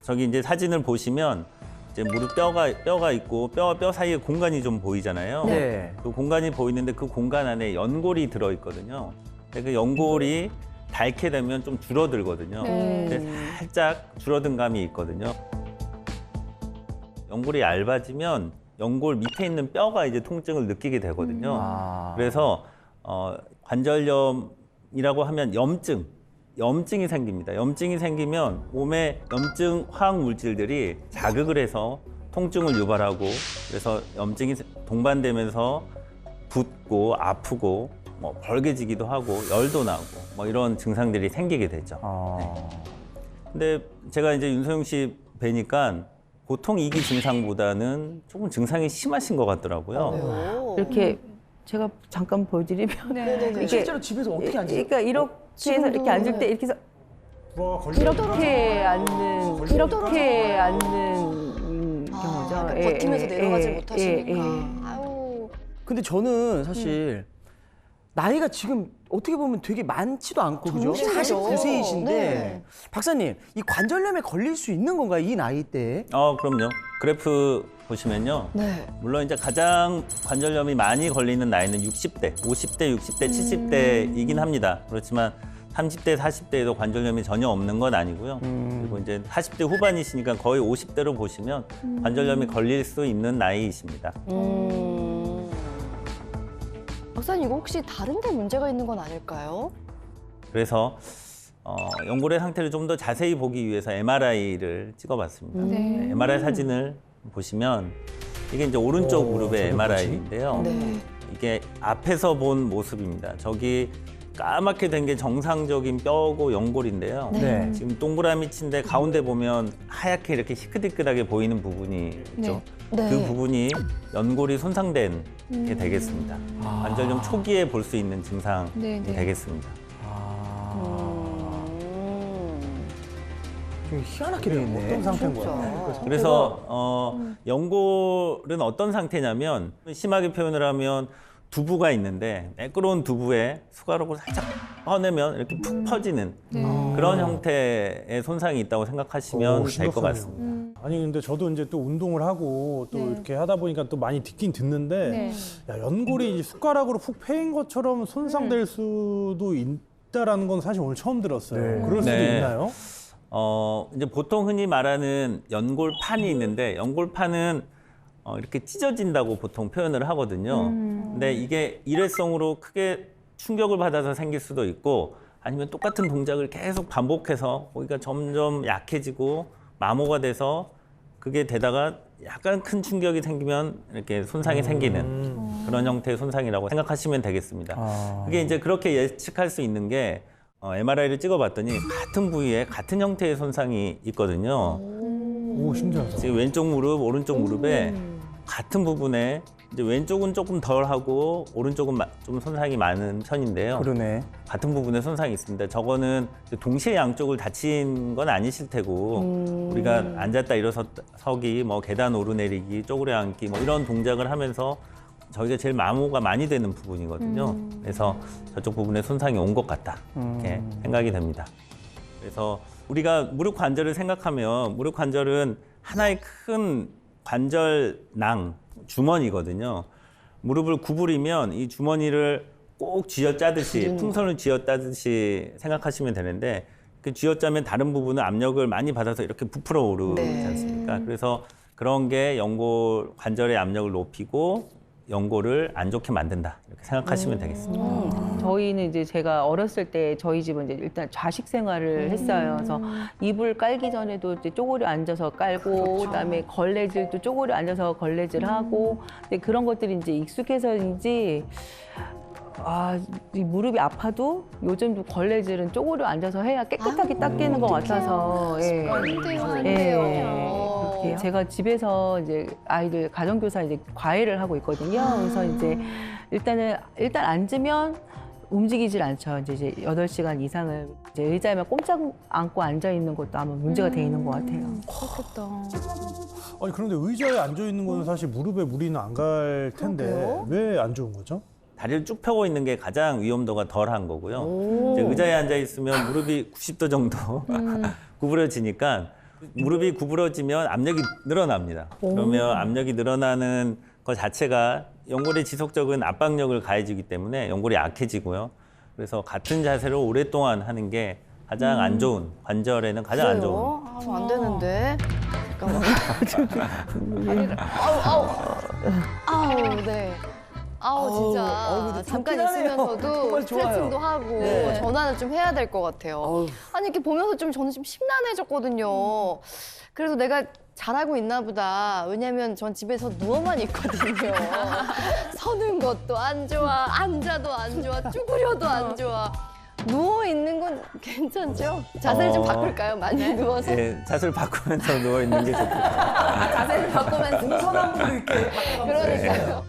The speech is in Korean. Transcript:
저기 이제 사진을 보시면 이제 무릎 뼈가 있고 뼈와 뼈 사이에 공간이 좀 보이잖아요. 네. 그 공간이 보이는데 그 공간 안에 연골이 들어 있거든요. 그 연골이 닳게 되면 좀 줄어들거든요. 근데 살짝 줄어든 감이 있거든요. 연골이 얇아지면 연골 밑에 있는 뼈가 이제 통증을 느끼게 되거든요. 그래서 관절염이라고 하면 염증이 생깁니다. 염증이 생기면 몸에 염증 화학 물질들이 자극을 해서 통증을 유발하고 그래서 염증이 동반되면서 붓고 아프고 뭐 벌개지기도 하고 열도 나고 뭐 이런 증상들이 생기게 되죠. 근데 제가 이제 윤소영 씨 뵈니까 보통 이기 증상보다는 조금 증상이 심하신 것 같더라고요. 이렇게 제가 잠깐 보여드리면 이게 실제로 집에서 어떻게 앉으세요? 그러니까 이렇게 해서 이렇게 앉을 때 이렇게 해서 이렇게 앉는 경우죠. 그러니까 버티면서 내려가지 못하시니까. 아유. 근데 저는 사실 나이가 지금 어떻게 보면 되게 많지도 않고 그죠? 정신이죠. 49세이신데 네. 박사님 이 관절염에 걸릴 수 있는 건가요? 이 나이 때? 그럼요. 그래프 보시면요. 네. 물론 이제 가장 관절염이 많이 걸리는 나이는 60대, 50대, 60대, 70대이긴 합니다. 그렇지만 30대, 40대에도 관절염이 전혀 없는 건 아니고요. 그리고 이제 40대 후반이시니까 거의 50대로 보시면 관절염이 걸릴 수 있는 나이이십니다. 박사님 이거 혹시 다른 데 문제가 있는 건 아닐까요? 그래서 연골의 상태를 좀 더 자세히 보기 위해서 MRI를 찍어봤습니다. 네, MRI 사진을 보시면 이게 이제 오른쪽 무릎의 MRI인데요. 네. 이게 앞에서 본 모습입니다. 저기 까맣게 된 게 정상적인 뼈고 연골인데요. 네. 지금 동그라미 친데 가운데 보면 하얗게 이렇게 시크티크하게 보이는 부분이 있죠. 네. 그 부분이 연골이 손상된 게 되겠습니다. 관절염 초기에 볼 수 있는 증상이 되겠습니다. 좀 희한하게 되어 있네. 어떤 상태인 거야? 그래서 연골은 어떤 상태냐면 심하게 표현을 하면 두부가 있는데 매끄러운 두부에 숟가락으로 살짝 퍼내면 이렇게 푹 퍼지는 그런 형태의 손상이 있다고 생각하시면 될 것 같습니다. 아니 근데 저도 이제 또 운동을 하고 또 이렇게 하다 보니까 또 많이 듣긴 듣는데 야, 연골이 이제 숟가락으로 푹 패인 것처럼 손상될 수도 있다라는 건 사실 오늘 처음 들었어요. 그럴 수도 네. 있나요? 이제 보통 흔히 말하는 연골판이 있는데 연골판은 이렇게 찢어진다고 보통 표현을 하거든요. 근데 이게 일회성으로 크게 충격을 받아서 생길 수도 있고 아니면 똑같은 동작을 계속 반복해서 거기가 점점 약해지고 마모가 돼서 그게 되다가 약간 큰 충격이 생기면 이렇게 손상이 생기는 그런 형태의 손상이라고 생각하시면 되겠습니다. 그게 이제 그렇게 예측할 수 있는 게 MRI를 찍어봤더니 같은 부위에 같은 형태의 손상이 있거든요. 오 신기하다. 지금 왼쪽 무릎, 오른쪽 무릎에 같은 부분에 이제 왼쪽은 조금 덜하고 오른쪽은 좀 손상이 많은 편인데요. 그러네. 같은 부분에 손상이 있습니다. 저거는 동시에 양쪽을 다친 건 아니실 테고 우리가 앉았다 일어서기, 뭐 계단 오르내리기, 쪼그려 앉기 뭐 이런 동작을 하면서 저희가 제일 마모가 많이 되는 부분이거든요. 그래서 저쪽 부분에 손상이 온 것 같다 이렇게 생각이 됩니다. 그래서 우리가 무릎 관절을 생각하면 무릎 관절은 하나의 큰 관절낭, 주머니거든요. 무릎을 구부리면 이 주머니를 꼭 쥐어짜듯이 풍선을 쥐어짜듯이 생각하시면 되는데 그 쥐어짜면 다른 부분은 압력을 많이 받아서 이렇게 부풀어 오르지 않습니까? 그래서 그런 게 연골 관절의 압력을 높이고 연골을 안 좋게 만든다 이렇게 생각하시면 되겠습니다. 저희는 이제 제가 어렸을 때 저희 집은 이제 일단 좌식 생활을 했어요. 그래서 이불 깔기 전에도 이제 쪼그려 앉아서 깔고 그다음에 걸레질도 쪼그려 앉아서 걸레질하고 근데 그런 것들이 이제 익숙해서인지 이 무릎이 아파도 요즘도 걸레질은 쪼그려 앉아서 해야 깨끗하게 닦이는 것 같아서 그렇게 제가 집에서 이제 아이들 가정교사 이제 과외를 하고 있거든요. 그래서 이제 일단 앉으면 움직이질 않죠. 이제 8시간 이상을 이제 의자에만 꼼짝 않고 앉아 있는 것도 아마 문제가 돼 있는 것 같아요. 그렇겠다. 아니 그런데 의자에 앉아 있는 거는 사실 무릎에 무리는 안 갈 텐데 왜 안 좋은 거죠? 다리를 쭉 펴고 있는 게 가장 위험도가 덜한 거고요. 이제 의자에 앉아 있으면 무릎이 90도 정도 구부러지니까 무릎이 구부러지면 압력이 늘어납니다. 그러면 압력이 늘어나는 것 자체가 연골에 지속적인 압박력을 가해지기 때문에 연골이 약해지고요. 그래서 같은 자세로 오랫동안 하는 게 가장 안 좋은, 관절에는 가장 안 좋은. 그래요? 안 되는데. 잠깐만. 아우, 네. 진짜 근데 잠깐 좋긴 하네요. 있으면서도 정말 좋아요. 스트레칭도 하고 네. 전환을 좀 해야 될 것 같아요. 아니 이렇게 보면서 좀 저는 좀 심란해졌거든요. 그래서 내가 잘하고 있나 보다. 왜냐면 전 집에서 누워만 있거든요. 서는 것도 안 좋아, 앉아도 안 좋아, 쭈그려도 안 좋아. 누워 있는 건 괜찮죠? 자세를 좀 바꿀까요? 많이 누워서. 예, 자세를 바꾸면서 누워 있는 게 좋겠다. 자세를 바꾸면서. 동서남북으로 이렇게 그러니까요.